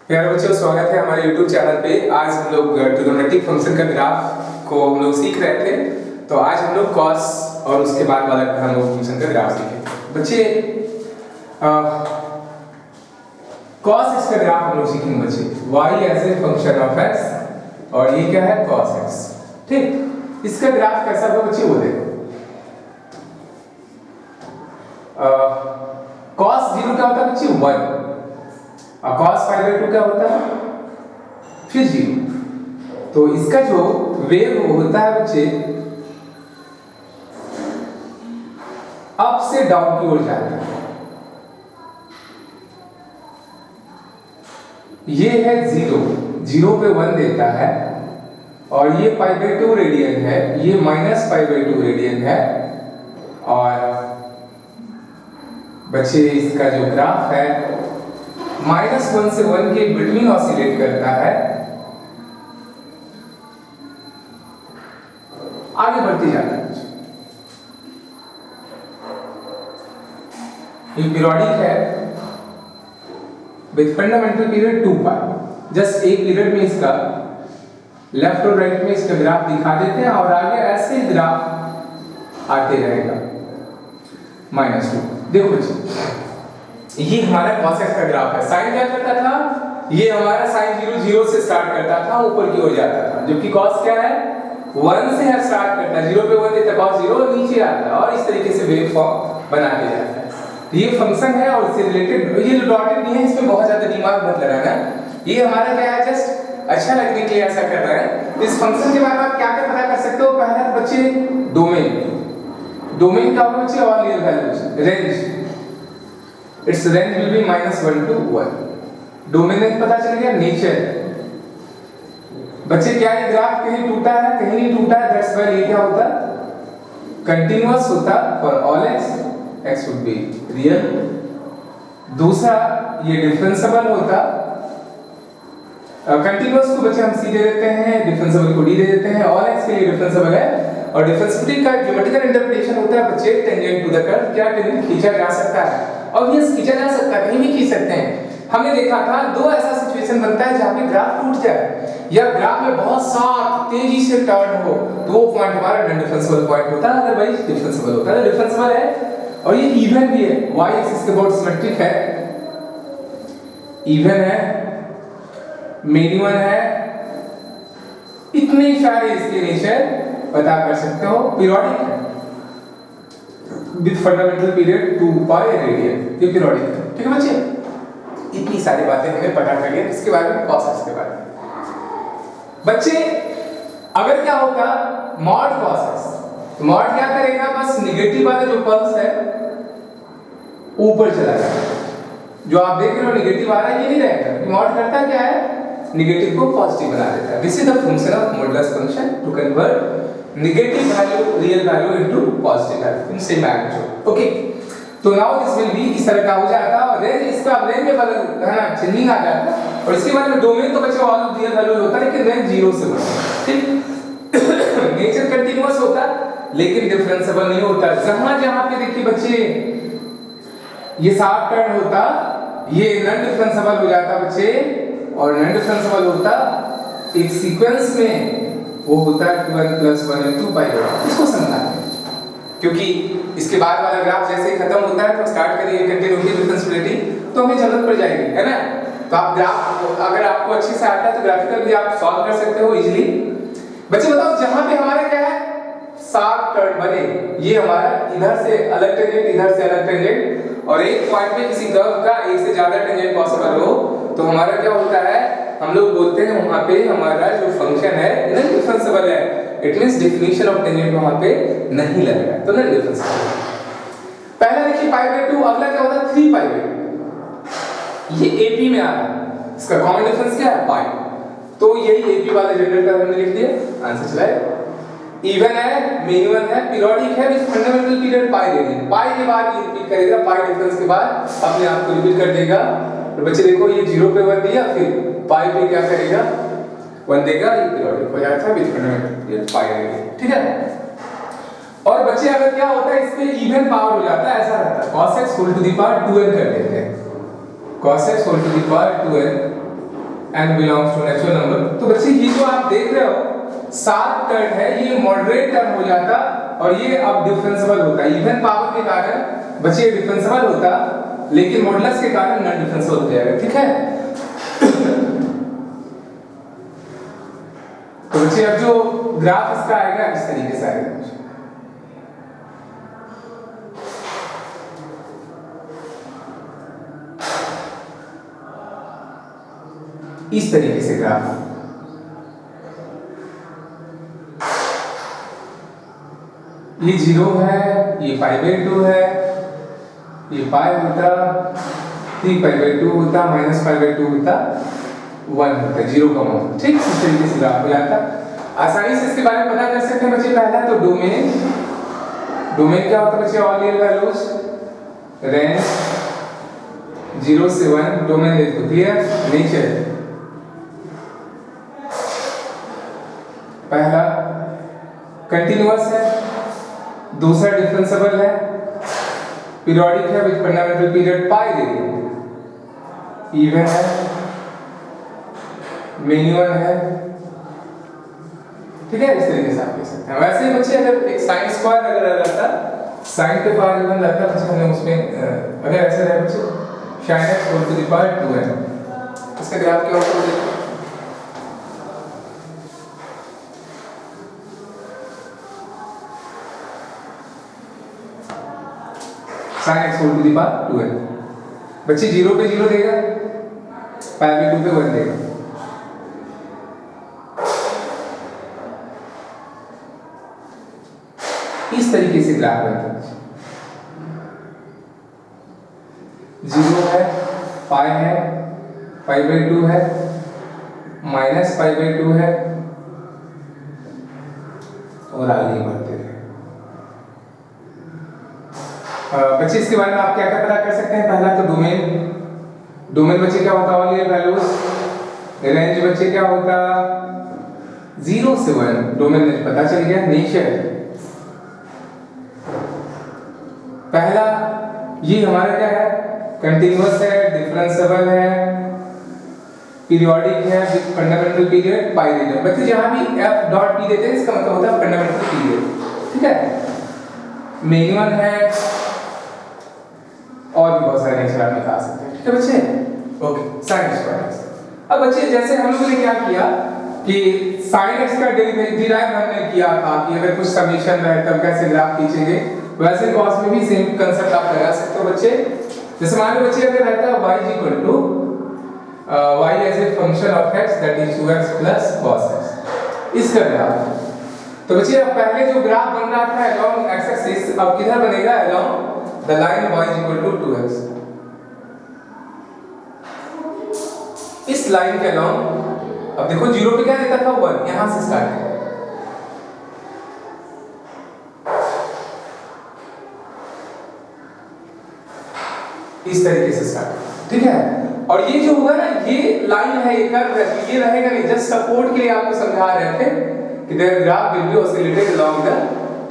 प्यारे बच्चों, स्वागत है हमारे YouTube चैनल पे। आज हम लोग ट्रिग्नोमेट्रिक फंक्शन का ग्राफ को हम लोग सीख रहे थे। तो आज हम लोग कॉस और उसके बाद वाला हम लोग फंक्शन का ग्राफ सीखेंगे। बच्चे कॉस इसका ग्राफ हम लोग सीखेंगे बच्चे, y as a function of x और ये क्या है cos x। ठीक, इसका ग्राफ कैसा होगा बच्चे वो देखो। cos 0 क्या होता है बच्चे 1 और cos पाई बाई 2 क्या होता है फिर 0। तो इसका जो वेव होता है बच्चे अप से डाउन की ओर जाता है। ये है 0 पे 1 देता है और ये पाई बाई 2 रेडियन है, ये माइनस पाई बाई 2 रेडियन है। और बच्चे इसका जो ग्राफ है -1 से 1 के बिटवीन ऑसिलेट करता है, आगे बढ़ते जाता है। ये पीरियोडिक है with fundamental period 2 pi. Just एक पीरियड में इसका लेफ्ट और राइट में इसका ग्राफ दिखा देते हैं और आगे ऐसे ही ग्राफ आते रहेगा -2। देखो बच्चे, ये हमारा cos x का ग्राफ है। साइन क्या करता था, ये हमारा साइन 0 से स्टार्ट करता था, ऊपर की ओर जाता था, जबकि cos क्या है 1 से स्टार्ट करता है, 0 पे 1 देता है cos 0 और नीचे आता है और इस तरीके से वेव फॉर्म बनाते जाता है। तो ये फंक्शन है और इससे रिलेटेड ये जो डॉटेड नहीं है इसमें बहुत ज्यादा दिमाग मत लगाना। ये हमारा क्या है, जस्ट अच्छा लगने के लिए ऐसा कर रहा है। इस फंक्शन के बारे में आप क्या क्या पता कर सकते हो। पहला तो बच्चे डोमेन क्या होगा बच्चे, all real values, range it's range will be -1 to 1। Domain में पता चल गया। नेचर बच्चे क्या ये ग्राफ कहीं टूटा है कहीं नहीं टूटा है, दैट्स व्हाई ये क्या होता कंटीन्यूअस होता for all x would be real। दूसरा ये डिफरेंशिएबल होता, कंटीन्यूअस को बच्चे हम c दे देते हैं, डिफरेंशिएबल को d दे देते हैं। ऑल x के लिए डिफरेंशिएबल है और डिफरेंशिएबिलिटी का ज्योमेट्रिकल इंटरप्रिटेशन होता है बच्चे टेंजेंट टू द कर्व। क्या टेंजेंट खींचा जा सकता है, ऑब्वियस खींचा जा सकता है, कहीं भी खींच सकते हैं। हमने देखा था दो ऐसा सिचुएशन बनता है जहां पे ग्राफ टूट जाए या ग्राफ में बहुत साफ तेजी से टर्न हो, तो वो पॉइंट हमारा नॉन डिफरेंशिएबल पॉइंट होता है, अदरवाइज डिफरेंशिएबल होता है। डिफरेंशिएबल है और ये इवन भी है, y एक्सिस के बहुत सिमेट्रिक है, इवन है, मिनिमम है। इतने सारे इसके नेचर पता कर सकते हो। पीरियोडिक है with fundamental period 2 pi radian, ये पीरियोडिक है। ठीक है बच्चे, इतनी सारी बातें हमें पता कर लिया इसके बारे में, cos x के बारे में। बच्चे अगर क्या होगा मॉड cos x, तो मॉड क्या करेगा, बस नेगेटिव वाला जो पल्स है ऊपर चला जाएगा। जो आप देख रहे हो नेगेटिव आ रहा है ये नहीं रहेगा। मॉड करता क्या है, नेगेटिव को पॉजिटिव बना देता है। This is the function of modulus function to convert negative value real value into positive value in same magnitude. Okay, तो नाउ दिस विल बी इस तरह का हो जाता है और रेंज इसका रेंज में बदल है ना, चेंजिंग आ जाता है। और इसके बाद में डोमेन तो बच्चों ऑल रियल वैल्यू होता है लेकिन रेंज 0 से 1। ठीक, नेचर कंटीन्यूअस होता लेकिन डिफरेंशिएबल नहीं होता। जहां पे देखिए बच्चे ये शार्प टर्न होता, ये नॉन डिफरेंशिएबल हो जाता बच्चे, और नॉन डिफरेंशिएबल होता एक सीक्वेंस में वो होता है 1 + 1 * 2 पाई। इसको समझना है क्योंकि इसके बाद वाला ग्राफ जैसे ही खत्म होता है तो स्टार्ट करिए कंटिन्यूटी डिफरेंशिएबिलिटी, तो हमें जरूरत पड़ जाएगी, है ना। तो आप ग्राफ अगर आपको अच्छे से आता है तो ग्राफिकल भी आप सॉल्व कर सकते हो इजीली। बच्चे बताओ जहां पे हमारा क्या है शार्प टर्न बने, ये हमारा इधर से अलग टेंजेंट इधर से अलग टेंजेंट और एक पॉइंट पे किसी कर्व का एक से ज्यादा टेंजेंट पॉसिबल हो, तो हमारा क्या होता है, हम लोग बोलते हैं वहां पे हमारा जो फंक्शन है नॉन डिफरेंशिएबल है। It means definition of tangent वहां पे नहीं लगेगा, तो नॉन डिफरेंशिएबल। पहला देखिए पाई बाई 2, अगला क्या होता है 3 पाई बाई 2। ये एपी में आ रहा है, इसका कॉमन डिफरेंस क्या है पाई, तो यही एपी वाला जनरल टर्म हमने लिख दिया, आंसर चला। इवन है, मिनिमम है, पीरियोडिक है with fundamental period pi radian. Pi के बाद ये रिपीट करेगा, पाई डिफरेंस के बाद अपने आप को रिपीट कर देगा। तो बच्चे देखो ये 0 पे 1 दिया, फिर पाई पे क्या करेगा 1 देगा, ये पीरियोडिक हो जाता है with fundamental period pi radian. ठीक है। और बच्चे अगर क्या होता है इसमें इवन पावर हो जाता है, ऐसा रहता है cos x whole to the power 2n कर देते हैं, cos x whole to the power 2n n belongs to natural number. तो बच्चे ये जो आप देख रहे हो 7 टर्म है, ये मॉडरेट टर्म हो जाता और ये अब डिफरेंशियल होता। इवन पावर के कारण बच्चे ये डिफरेंशियल होता, लेकिन मॉडुलस के कारण नॉन डिफरेंशियल हो जाएगा। ठीक है, तो बच्चे अब जो ग्राफ इसका आएगा इस तरीके से आएगा। इस तरीके से ग्राफ, ये 0 है, ये π/2 है, ये पाई होता 3π/2 होता, -π/2 होता 1 होता, 0 का मान। ठीक, इस तरीके से ग्राफ हो जाता। आसानी से इसके बारे में पता कर सकते हैं बच्चे। पहला तो डोमेन, डोमेन क्या होता है बच्चे? ऑल रियल वैल्यूज, रेंज 0 से 1, डोमेन लिख दो। क्लियर? नेचर पहला कंटिन्यूअस है, दूसरा डिफरेंशिएबल है, पीरियोडिक है with fundamental period pi radian, even है, मैन्युअल है। ठीक है, इस तरीके से आप कह सकते हैं। वैसे ही बच्चे अगर एक साइन स्क्वायर अगर रहता, साइन के पावर 1 रहता बच्चे, हमने उसमें अगर ऐसे रहे बच्चे sin x whole to the power 2n, इसका ग्राफ क्या होता है? sin x whole to the power 2n। बच्चे 0 पे 0 देगा, π/2 पे 1 देगा। इस तरीके से ग्राफ बनता है। 0 है, पाई है, π/2 है, -π/2 है और आगे बढ़ते हैं। बच्चे इसके बारे में आप क्या क्या पता कर सकते हैं? पहला तो डोमेन, डोमेन बच्चे क्या होता है? All real values. रेंज बच्चे क्या होता? 0 से 1, डोमेन पता चल गया। नेचर पहला ये हमारा क्या है? कंटिन्यूअस है, डिफरेंशिएबल है, पीरियोडिक है with fundamental period pi radian. बच्चे जहां भी f.p देते हैं इसका मतलब होता है फंडामेंटल पीरियड। ठीक है, मैन्युअल है और भी बहुत सारे नेचर आप निकाल सकते हैं। ठीक है बच्चे, ओके। sin x। अब बच्चे जैसे हम लोगों ने क्या किया कि sin x का डिराइव हमने किया था कि अगर कुछ समेशन रहे तब कैसे ग्राफ खींचेंगे, वैसे cos में भी सेम कांसेप्ट आप लगा सकते हो बच्चे। जैसे मान लो बच्चे अगर रहता है y equal to y as a function of x that is 2x plus cos x, इसका ग्राफ। तो बच्चे अब पहले जो ग्राफ बन रहा था अलोंग x एक्सिस, अब किधर बनेगा? Along the line y equal to 2x। इस लाइन के अलोंग अब देखो 0 पे क्या देता था? 1, यहां से स्टार्ट है। इस तरीके से स्टार्ट। ठीक है, और ये जो होगा ना, ये लाइन है, ये कर्व है, ये रहेगा नहीं। जस्ट सपोर्ट के लिए आपको समझा रहे थे कि there graph will be oscillated along the,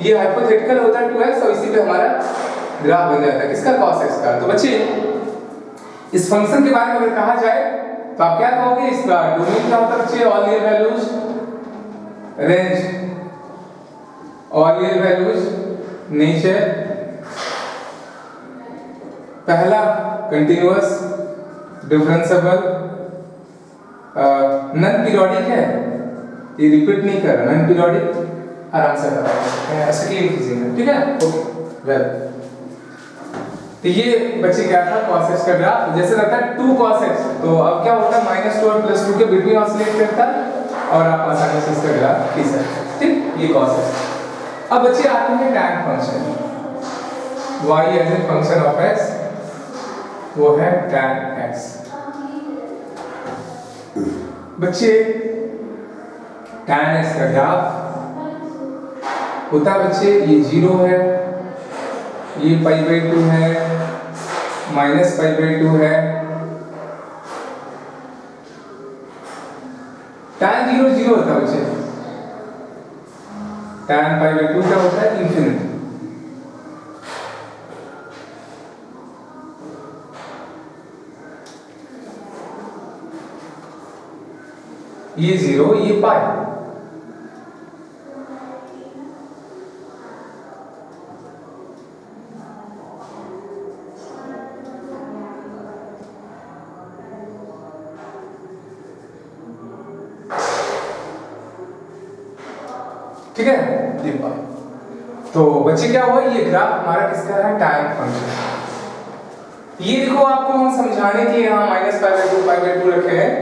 ये हाइपोथेटिकल होता है 2x और इसी पे हमारा ग्राफ बन जाता है किसका? cos x का। तो बच्चे इस फंक्शन के बारे में अगर कहा जाए तो आप क्या कहोगे? इसका डोमेन क्या होता है बच्चे? All real values, range all real values, nature पहला कंटिन्यूअस, डिफरेंशिएबल, नॉन पीरियोडिक है, ये रिपीट नहीं कर रहा, नॉन पीरियोडिक आराम से कर सकते हैं, ऐसे क्लियर कीजिएगा। ठीक है, ओके वेल। तो ये बच्चे क्या था? cos x का ग्राफ जैसे रहता है 2 cos x, तो अब क्या होता है? -2 और +2 के बिटवीन ऑसिलेट करता है और आप आसानी से इसका ग्राफ खींच सकते हैं। ठीक, ये cos x। अब बच्चे आते हैं tan function, y as a function of x, वो है tan x। बच्चे tan x का ग्राफ होता है बच्चे, ये 0 है, ये π/2 है, -π/2 है। tan 0 0 होता है बच्चे, tan π/2 क्या होता है? इंफिनिटी। ये 0 ये पाई। ठीक है, ये पाई। तो बच्चे क्या हुआ, ये ग्राफ हमारा किसका है, टाइम फंक्शन। ये देखो आपको हम समझाने के लिए यहाँ -π/2 रखे हैं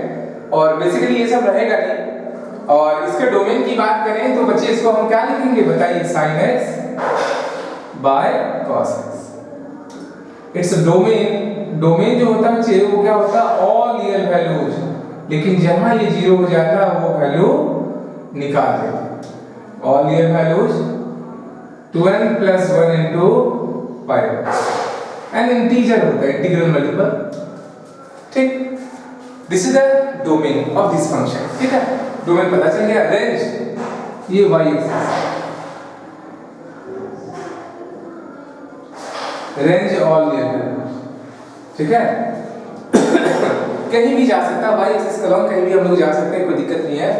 और बेसिकली ये सब रहेगा नहीं। और इसके डोमेन की बात करें तो बच्चे इसको हम क्या लिखेंगे बताइए, sin x by cos x। It's domain, domain जो होता है बच्चे वो क्या होता है, ऑल रियल वैल्यूज, लेकिन जहां ये 0 हो जाता है वो वैल्यू निकाल देते हैं। All real values 2n + 1 into pi and integer होता है, इंटीग्रल मल्टीपल। ठीक, this is the domain of this function. ठीक है, डोमेन पता चल गया। रेंज ये y axis, range all real. ठीक है कहीं भी जा सकता है, y एक्सिस का लॉन्ग कहीं भी हम लोग जा सकते हैं, कोई दिक्कत नहीं है।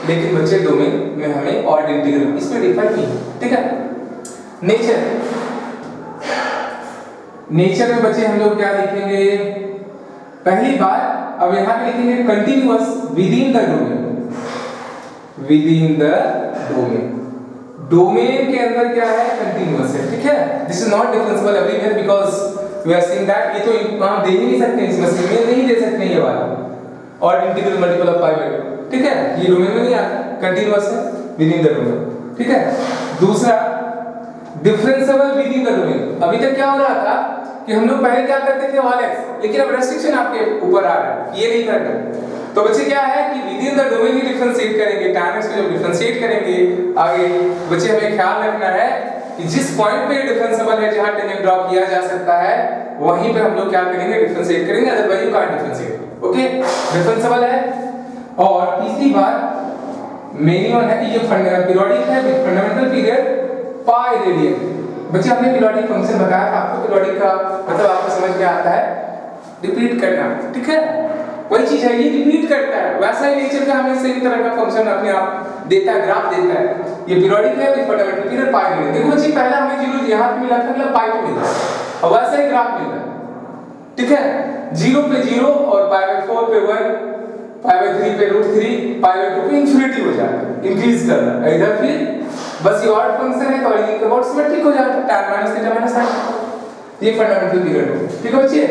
लेकिन बच्चे डोमेन में हमें ऑड इंटीग्रल इसमें डिफाइन नहीं। ठीक है, नेचर, नेचर में बच्चे हम लोग क्या लिखेंगे, पहली बार अब यहां पे लिखेंगे continuous within the domain, within the domain. Domain के अंदर क्या है, कंटीन्यूअस है। ठीक है, this is not differentiable everywhere because we are seeing that ये तो हम दे ही नहीं सकते, इस मशीन में नहीं दे सकते ये वाला और इंटीग्रल मल्टीपल ऑफ पाई। ठीक है, ये डोमेन में नहीं आता, कंटीन्यूअस है विद इन द डोमेन। ठीक है, दूसरा differentiable within the domain. अभी तक क्या हो रहा था कि हम लोग पहले क्या करते थे ऑल एक्स, लेकिन अब रेस्ट्रिक्शन आपके ऊपर आ रहा है, ये नहीं करना। तो बच्चे क्या है कि with in the domain he differentiate करेंगे, tan x को जब डिफरेंशिएट करेंगे आगे बच्चे हमें ख्याल रखना है कि जिस पॉइंट पे डिफरेंशिएबल है, जहां टेंजेंट ड्रॉ किया जा सकता है, वहीं पे हम लोग क्या करेंगे, डिफरेंशिएट करेंगे, otherwise you can't differentiate. Okay, differentiable है। और तीसरी बात मिनिमम है कि ये पीरियोडिक है with fundamental period pi radian. बच्चे हमने पीरियोडिक फंक्शन बताया था आपको, पीरियोडिक का मतलब आपको समझ में आता है, रिपीट करना। ठीक है, वही चीज है, ये रिपीट करता है, वैसा ही नेचर का हमें सेम तरह का फंक्शन अपने आप देता है, ग्राफ देता है। ये पीरियोडिक है with fundamental period pi radian. देखो बच्चे पहला हमें 0 यहां पे मिला था, मतलब पाई पे मिला और वैसा ही ग्राफ मिल रहा है। ठीक है, 0 पे 0 और π/4 पे 1, π/3 पे √3, π/2 पे इंफिनिटी हो जाता है, इंक्रीज करना है इधर। फिर बस ये ऑड फंक्शन है तो इनके अबाउट सिमेट्रिक हो जाता है, tan - θ - ये फंडामेंटल पीरियड हो। ठीक है बच्चे,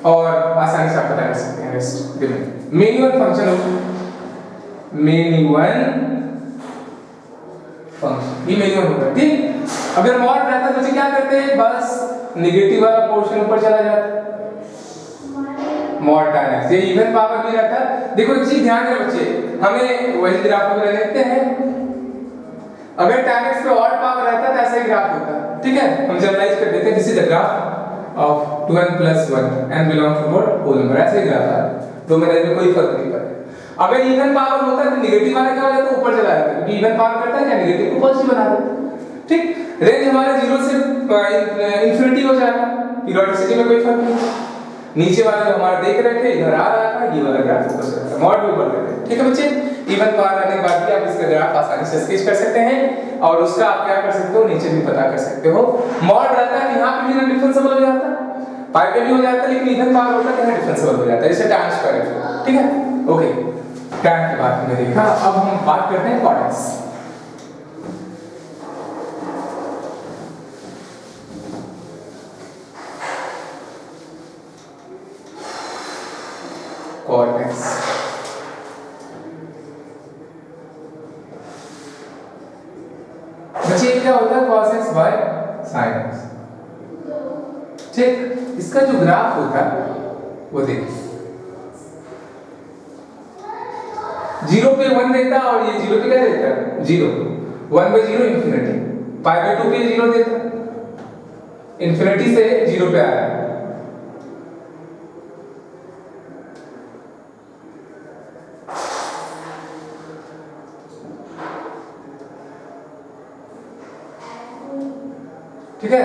और आसानी से आप पता कर सकते हैं rest main one function, main one function ये मेन वन होगा। ठीक, अगर मॉड रहता तो बच्चे क्या करते हैं, बस नेगेटिव वाला पोर्शन ऊपर चला जाता, मॉड tan x। ये इवन पावर भी रहता है। देखो एक चीज ध्यान रखो बच्चे, हमें वही ग्राफ में लेते हैं, अगर tan x पे ऑड पावर रहता तो ऐसा ही ग्राफ होता। ठीक है, हम जनरलाइज कर देते हैं, this is the graph of 2n + 1 n belongs to what, whole number. ऐसे ही ग्राफ है, तो मेरे में कोई फर्क नहीं पड़ता। अगर इवन पावर होता तो नेगेटिव वाला क्या हो जाता, ऊपर चला जाता, क्योंकि इवन पावर करता है क्या, नेगेटिव को पॉजिटिव बना देता। ठीक, रेंज हमारा 0 से इंफिनिटी हो जाएगा, पीरियोडिसिटी में कोई फर्क नहीं। नीचे वाला जो हमारा देख रहे थे इधर आ रहा था, ये वाला ग्राफ फोकस करता है, मॉड भी ऊपर करते हैं। ठीक है बच्चे, इवन पावर आने के बाद भी आप इसका ग्राफ आसानी से स्केच कर सकते हैं और उसका आप क्या कर सकते हो, नीचे भी पता कर सकते हो। मॉड रहता है यहां पे भी डिफरेंशिएबल हो जाता है, पाई पे भी हो जाता है, लेकिन इवन पावर होता है तो यहां डिफरेंशिएबल हो जाता है, इसे tan स्क्वायर है। ठीक है, ओके, tan के बाद हमने देखा। अब हम बात करते हैं cot x। cot x बच्चे क्या होता है, cos x by sin x। ठीक, इसका जो ग्राफ होता है वो देखिए, 0 पे 1 देता है और ये 0 पे क्या देता है, 0, 1/0 इंफिनिटी, π/2 पे 0 देता है, इंफिनिटी से 0 पे आ रहा है। ठीक है,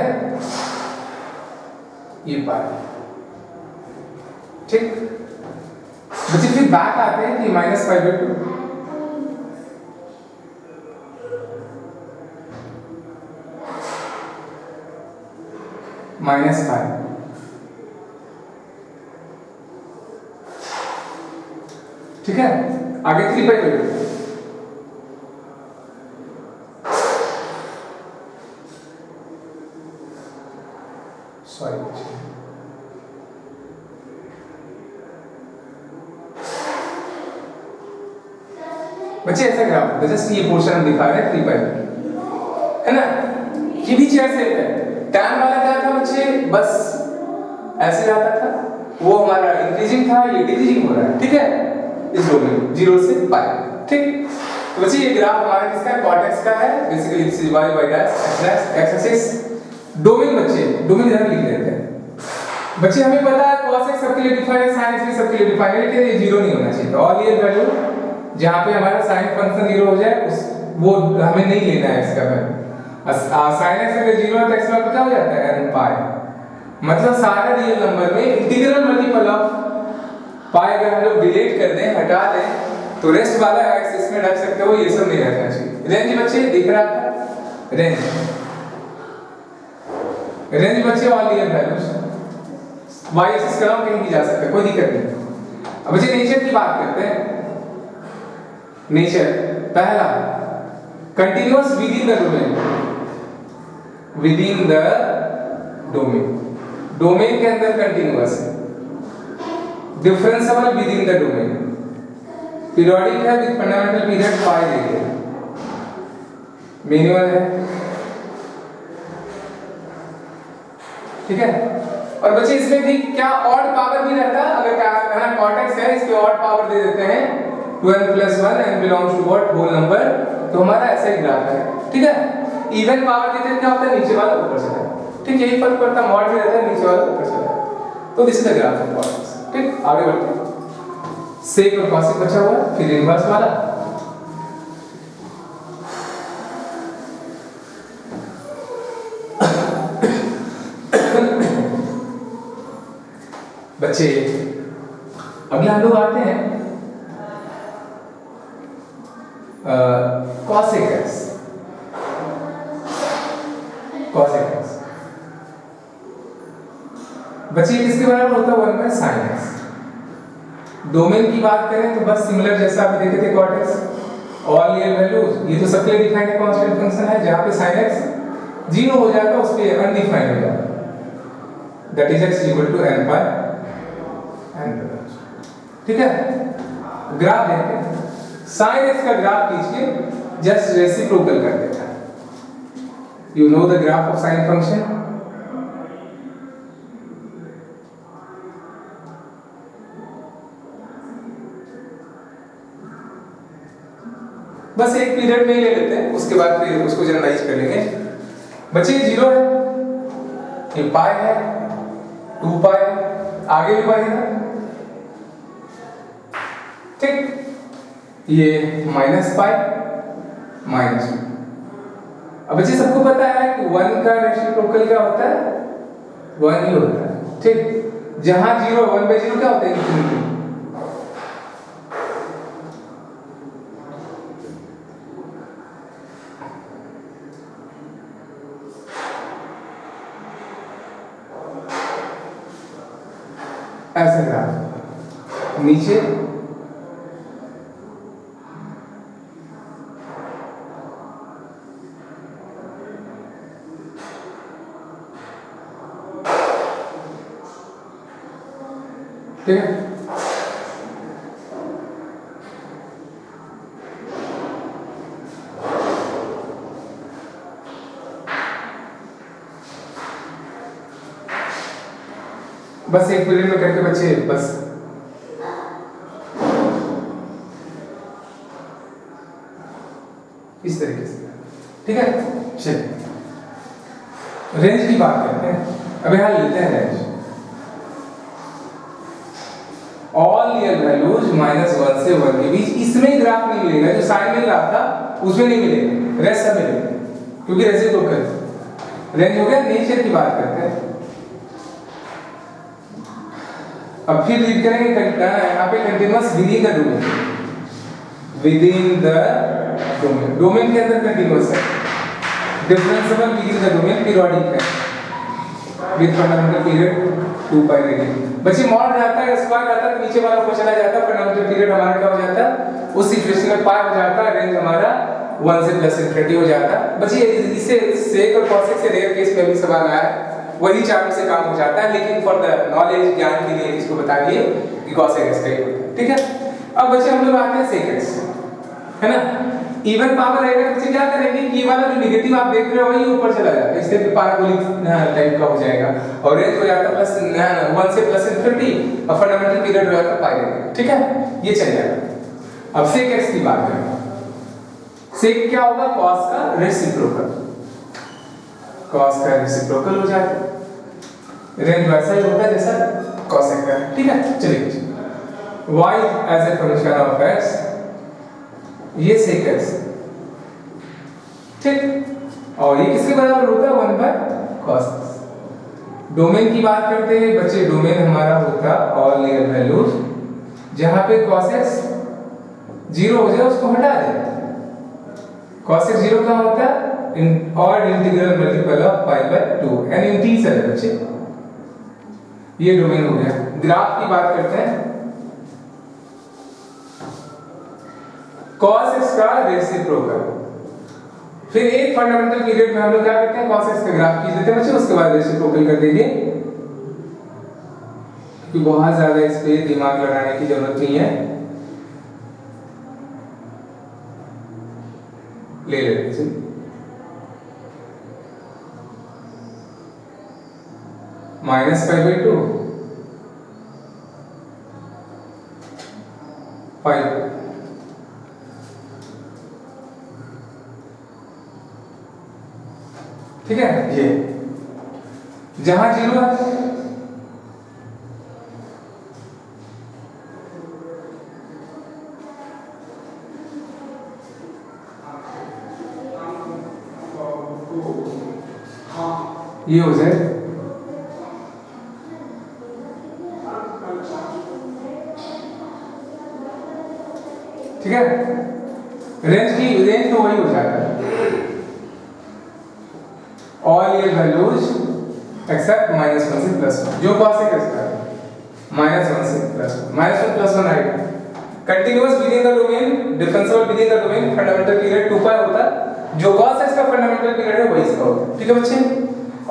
ये पाई। ठीक, बच्चे फिर बैक आते हैं कि -π/2 माइनस पाई। ठीक है, आगे 3 पाई कर दो। सॉरी बच्चे ऐसा ग्राफ होता है, जस्ट ये पोर्शन हम दिखा रहे हैं 3 पाई, है ना। ये भी चेयर सेप है। टैन वाला क्या था बच्चे, बस ऐसे जाता था, वो हमारा इंक्रीजिंग था, ये डिक्रीजिंग हो रहा है। ठीक है, इस डोमेन 0 से पाई। ठीक, तो बच्चे ये ग्राफ हमारा किसका है, कॉट एक्स का है। Basically this is y y dash x axis. Domain बच्चे डोमेन जरा लिख लेते हैं। बच्चे हमें पता है cos x सबके लिए डिफाइन है, sin x भी सबके लिए डिफाइन है, लेकिन ये 0 नहीं होना चाहिए। ऑल रियल वैल्यू जहां पे हमारा sin फंक्शन 0 हो जाए उस वो हमें नहीं लेना है इसका वैल्यू। sin x अगर 0 है तो x वैल्यू क्या हो जाता है n पाई। मतलब सारे रियल नंबर में इंटीग्रल मल्टीपल ऑफ पाई अगर हम लोग डिलीट कर दें, हटा दें, तो रेस्ट वाला x इसमें रख सकते हो, ये सब नहीं रखना चाहिए। रेंज बच्चे दिख रहा था, रेंज बच्चे all real values y axis का कहीं भी जा सकता है, कोई दिक्कत नहीं। अब बच्चे नेचर की बात करते हैं। नेचर पहला continuous within the domain, within the domain, domain के अंदर कंटीन्यूअस है। Differentiable within the domain, periodic है विद फंडामेंटल पीरियड पाई देते हैं, मैनुअल है। ठीक है, और बच्चे इसमें भी क्या ऑड पावर भी रहता है, अगर क्या है ना कॉर्टेक्स है, इसके ऑड पावर दे देते हैं 12 + 1 and belongs to what whole number, तो हमारा ऐसा ही ग्राफ है। ठीक है, इवन पावर देते हैं क्या होता है, नीचे वाला ऊपर चला जाए। ठीक, यही फर्क पड़ता है, मॉड भी रहता है, नीचे वाला ऊपर चला जाए। तो this is the graph of cortex. ठीक, आगे बढ़ते हैं। सेक और कॉसेक बचा हुआ है, फिर इनवर्स वाला। बच्चे अगला हम लोग आते हैं cosec x। cosec x बच्चे किसके बराबर होता है, 1/sin x। डोमेन की बात करें तो बस सिमिलर जैसा अभी देखे थे cot x, all real values, ये तो सबके लिए डिफाइंड है, कांस्टेंट फंक्शन है। जहां पे sin x 0 हो जाता है उस पे अनडिफाइंड हो जाता है, that is x = n by n। ठीक है, ग्राफ देखते हैं। sin x का ग्राफ खींचिए, जस्ट रेसिप्रोकल कर देता है। You know the graph of sin function. बस एक पीरियड में ही ले लेते हैं, उसके बाद फिर उसको जनरलाइज कर लेंगे। बच्चे 0 है, ये पाई है, 2 पाई, आगे भी पाई है। ठीक, ये -पाई -2। अब बच्चे सबको पता है कि 1 का रेसिप्रोकल क्या होता है, 1 ही होता है। ठीक, जहां 0 1/0 क्या होता है, इंफिनिटी। ऐसा ग्राफ नीचे ठीक है। बस एक पीरियड में करके बच्चे बस इस तरीके से। ठीक है, चलिए रेंज की बात करते हैं। अब यहां लेते हैं रेंज, ऑल रियल वैल्यूज -1 से 1 के बीच। इसमें ग्राफ नहीं मिलेगा, जो साइन मिल रहा था उसमें नहीं मिलेगा, रेस्ट सब मिलेगा, क्योंकि रेसिप्रोकल। रेंज हो गया। नेचर की बात करते हैं। अब फिर रीड करेंगे यहाँ पे continuous within the domain, within the domain, domain के अंदर कंटीन्यूअस है। Differentiable within the domain, periodic है। With fundamental period 2 pi radian. बच्चे मॉड रहता है, स्क्वायर रहता है तो नीचे वाला को चला जाता है, फंडामेंटल पीरियड हमारा क्या हो जाता है, उस सिचुएशन में पाई हो जाता है, रेंज हमारा 1 से प्लस इनफिनिटी हो जाता है। बच्चे इससे सेक और कॉसेक से रेयर केस में भी सवाल आया है, वही चारों से काम हो जाता है, लेकिन फॉर द नॉलेज ज्ञान के लिए इसको बता दिए कि कॉसेक इसका ही होता है। ठीक है, अब बच्चे हम लोग आते हैं सेकेंड्स, है ना। इवन पावर रहेगा तो बच्चे क्या करेंगे कि ये वाला जो नेगेटिव आप देख रहे हो वही ऊपर चला जाता है, इससे पैराबोलिक टाइप का हो जाएगा और रेंज हो जाता है प्लस 1 से प्लस इनफिनिटी और फंडामेंटल पीरियड हो जाता है पाई रेडियन। ठीक है, ये चल जाएगा। अब सेक एक्स की बात करें, सेक क्या होगा, कॉस का रेसिप्रोकल, कॉस का रेसिप्रोकल हो जाता है, रेंज वैसा ही होता है जैसा कॉसेक का। ठीक है, चलिए y as a function of x, ये sec x, ठीक, और ये किसके बराबर होता है, 1 by cos x। डोमेन की बात करते हैं बच्चे, डोमेन हमारा होता है ऑल रियल वैल्यूज, जहां पे cos x 0 हो जाए उसको हटा दे। cos x 0 कहाँ होता है, odd integral multiple of pi by 2 N integer है बच्चे, ये डोमेन हो गया। ग्राफ की बात करते हैं, cos x का रेसिप्रोकल, फिर एक फंडामेंटल पीरियड में हम लोग क्या करते हैं, cos x का ग्राफ खींच देते हैं बच्चे, उसके बाद रेसिप्रोकल कर देंगे, क्योंकि बहुत ज्यादा इस पे दिमाग लगाने की जरूरत नहीं है, ले लेते हैं -π/2 5, ठीक है। ये जहां 0 है ये हो जाए, ठीक है। रेंज तो वही हो जाता है, all real values except -1 से +1, जो cosec इसका है -1 से +1, -1 +1 आएगा। Continuous with in the domain, differential with in the domain, fundamental period 2 पाई होता है, जो cos x का फंडामेंटल पीरियड है वही इसका होता है। ठीक है बच्चे,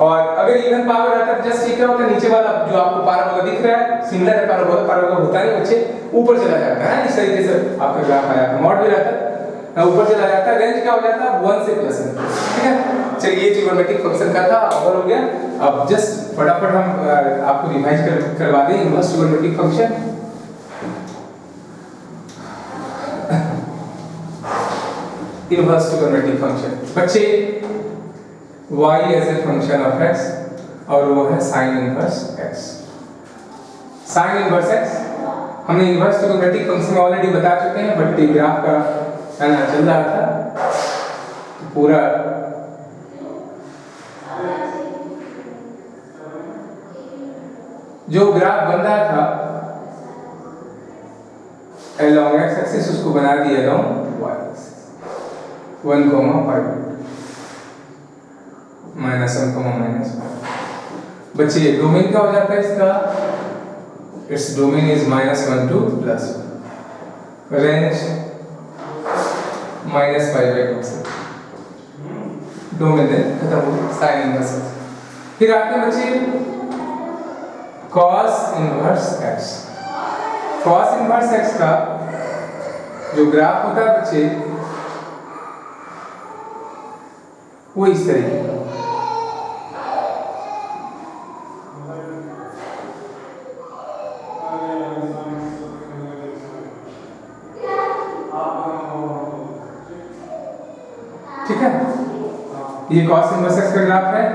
और अगर इवन पावर रहता है जस्ट ये क्या होता है, नीचे वाला जो आपको पैराबोला दिख रहा है सिमिलर है पैराबोला, पैराबोला होता है बच्चे, ऊपर चला जाता है, इस तरीके से आपका ग्राफ आया था, मॉड भी रहता है ऊपर चला जाता है, रेंज क्या हो जाता है 1 से +1। ठीक है, चलिए ये ट्रिग्नोमेट्रिक फंक्शन का था, ओवर हो गया। अब जस्ट फटाफट हम आपको रिवाइज करवा दें inverse trigonometric function. Inverse trigonometric function बच्चे, y as a function of x और वो है sin inverse x। sin inverse x हमने इनवर्स ट्रिग्नोमेट्रिक फंक्शन में ऑलरेडी बता चुके हैं, बट ग्राफ का है ना चल रहा था तो पूरा जो ग्राफ बन रहा था along x एक्सिस उसको बना दिया along y एक्सिस, 1, -5 -1, बच्चे डोमेन क्या हो जाता है इसका, it's domain is -1 to +1, range -π/2 से डोमेन खत्म हो गया, साइन इनवर्स। फिर आते हैं बच्चे cos inverse x। cos inverse x का जो ग्राफ होता है बच्चे वो इस तरीके का, ठीक है। ये cos इनवर्स x का ग्राफ है,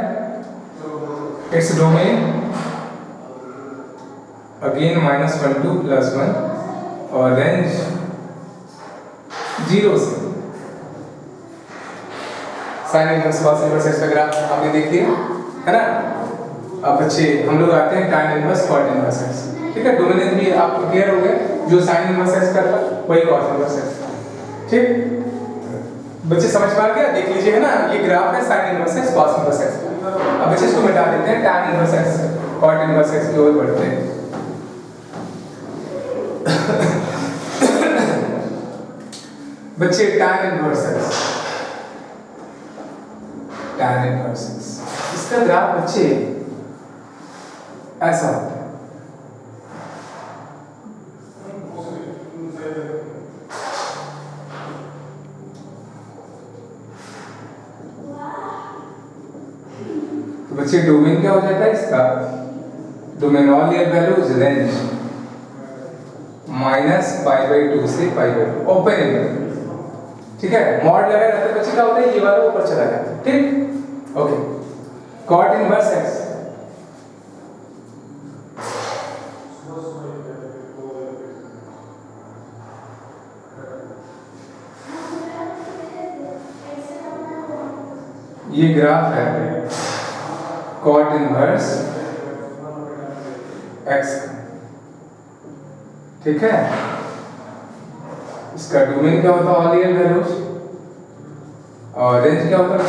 इट्स डोमेन अगेन -1 to +1 और रेंज 0 से। Sine inverse cos inverse x का ग्राफ आपने देख लिया है ना। अब बच्चे हम लोग आते हैं tan inverse cot inverse x, ठीक है। डोमेन भी आपको क्लियर हो गया, जो साइन इनवर्स x का था वही cos इनवर्स x, ठीक। बच्चे समझ पा गया, देख लीजिए है ना, ये ग्राफ है sine inverse x cos inverse x का। अब बच्चे इसको मिटा देते हैं, tan inverse x cot inverse x की ओर बढ़ते हैं। बच्चे tan inverse x, tan inverse x, इसका ग्राफ बच्चे ऐसा होता है। तो बच्चे डोमेन क्या हो जाता है इसका? Domain all real values range -π/2 से π/2 ओपन इंटरवल, ठीक है। मॉड लगा रहता है बच्चे, क्या होता है ये वाला ऊपर चला जाता है, ठीक। ओके, cot इनवर्स x ये ग्राफ है cot इनवर्स x, ठीक है। इसका डोमेन क्या होता है? ऑल रियल वैल्यूज, और रेंज क्या होता है?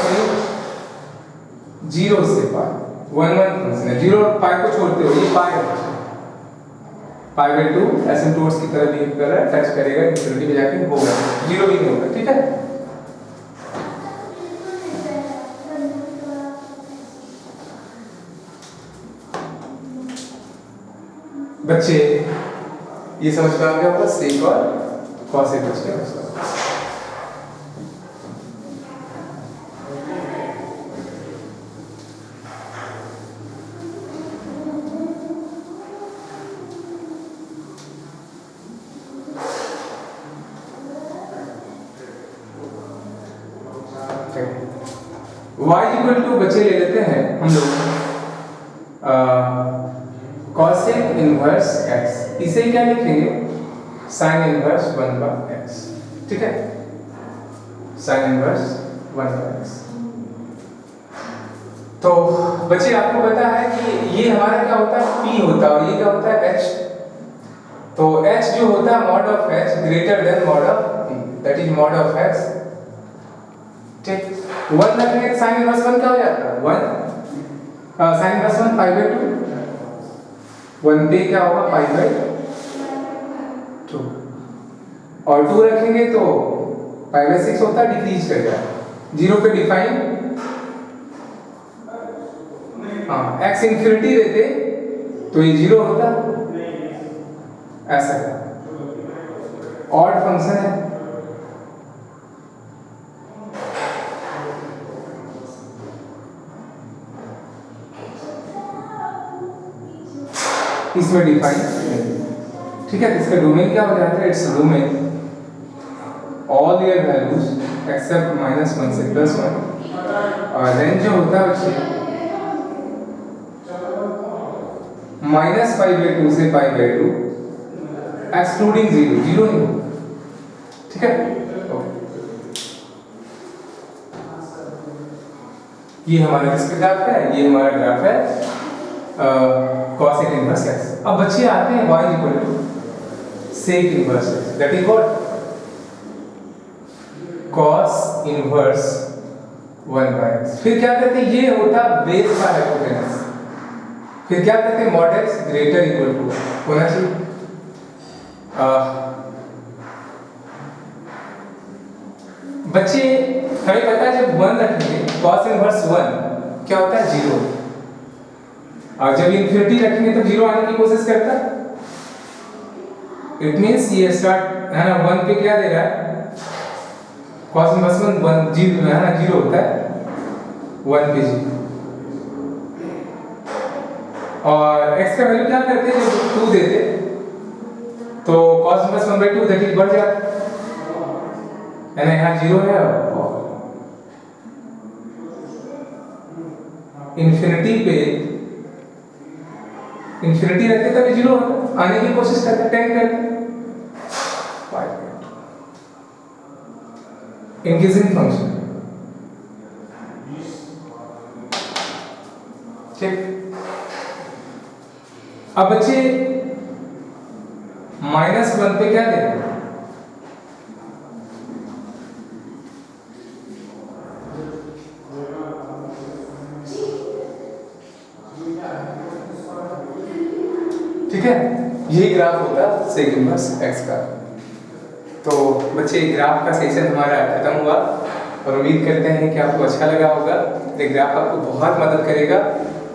0 से पाई, 1 1 फंक्शन है, 0 और पाई को छोड़ते हो, ये पाई है, π/2 एसिम्पटोट्स की तरह बिहेव कर रहा है, टच करेगा इंफिनिटी पे जाके होगा, 0 भी नहीं होगा, ठीक है। बच्चे ये समझ में आ गया होगा सेक और कॉसेक बच्चे y इक्वल टू बच्चे ले लेते हैं हम लोग cosec इनवर्स x, इसे क्या लिखेंगे? sin इनवर्स 1/x, ठीक है, sin इनवर्स 1/x। तो बच्चे आपको पता है कि ये हमारा क्या होता है? p होता है, और ये क्या होता है? h। तो h जो होता है mod of h greater than mod of p, that is mod of x, ठीक। 1 रखने से sin इनवर्स 1 क्या हो जाता है? 1 sin इनवर्स 1 π/2, 1 पे क्या होगा? π/2, और 2 रखेंगे तो π/6 होता है, डिक्रीज कर जाएगा 0 पे डिफाइन। हाँ, x इंफिनिटी देते तो ये 0 होता, ऐसा ऑड फंक्शन है। इसमें डिफाइन, ठीक है। इसका डोमेन क्या हो जाता है? It's domain all real values except -1 से +1, और रेंज जो होता है उससे -π/2 से π/2 एक्सक्लूडिंग 0, 0 नहीं, ठीक है। ये हमारा किसका ग्राफ है? ये हमारा ग्राफ है cosec इनवर्स x। अब बच्चे आते हैं y equal to sec inverse x, that is what? cos inverse 1/x। फिर क्या कहते हैं? ये होता बेस का हाइपोटेनस। फिर क्या कहते हैं? mod x greater equal to होना चाहिए। बच्चे हमें पता है जब 1 रखेंगे cos इनवर्स 1 क्या होता है? 0, और जब इंफिनिटी रखेंगे तो 0 आने की कोशिश करता है। इट मींस ये स्टार्ट है ना 1 पे क्या दे रहा है? cos इनवर्स 1 0 है ना, 0 होता है 1 पे 0, और x का वैल्यू क्या करते हैं? जब 2 देते तो cos इनवर्स 1/2 दैट इज बढ़ जाता है ना, यहाँ 0 है, इंफिनिटी पे इंफिनिटी रखते तभी 0 होता, आने की कोशिश करते 10 करते इंक्रीजिंग फंक्शन, ठीक। अब बच्चे -1 पे क्या देते? ठीक है, यही ग्राफ होगा सेक इनवर्स x का। तो बच्चे ग्राफ का सेशन हमारा खत्म हुआ और उम्मीद करते हैं कि आपको अच्छा लगा होगा। ये ग्राफ आपको बहुत मदद करेगा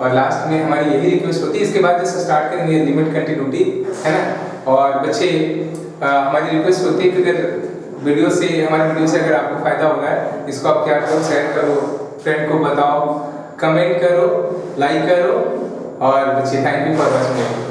और लास्ट में हमारी यही रिक्वेस्ट होती है, इसके बाद जैसे स्टार्ट करेंगे लिमिट कंटिन्यूटी, है ना। और बच्चे हमारी रिक्वेस्ट होती है कि अगर हमारे वीडियो से अगर आपको फायदा हो रहा है, इसको आप क्या करो, शेयर करो, फ्रेंड को बताओ, कमेंट करो, लाइक करो। और बच्चे थैंक यू फॉर वॉचिंग।